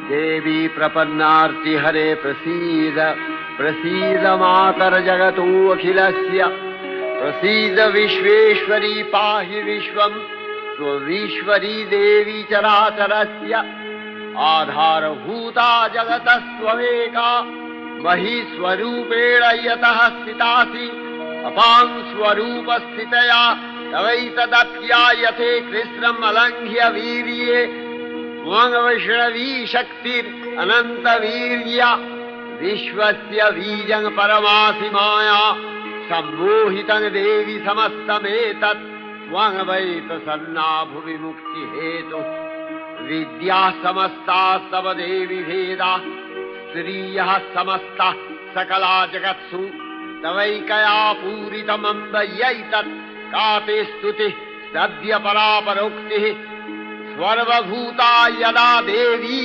देवी प्रपन्नार्ति हरे प्रसीद प्रसीद मातर जगतोऽखिलस्य प्रसीद विश्वेश्वरी पाहि विश्वम् स्ववीश्वरी देवी चराचरस्य आधारभूता जगतस्त्वमेका महीस्वरूपेण यतः स्थितासि अपां स्वरूपस्थितया तवैतदप्यायते कृष्णम् अलङ्घ्य वीर्ये त्वं वैष्णवी शक्तिरनन्तवीर्या विश्वस्य बीजं परमासि माया सम्मोहितं देवि समस्तमेतत् त्वं वै प्रसन्ना भुवि मुक्तिहेतुः विद्याः समस्ताः तव देवि भेदाः स्त्रियः समस्ताः सकला जगत्सु तवैकया पूरितमम्बयैतत् का ते स्तुतिः सद्य परापरोक्तिः सर्वभूता यदा देवी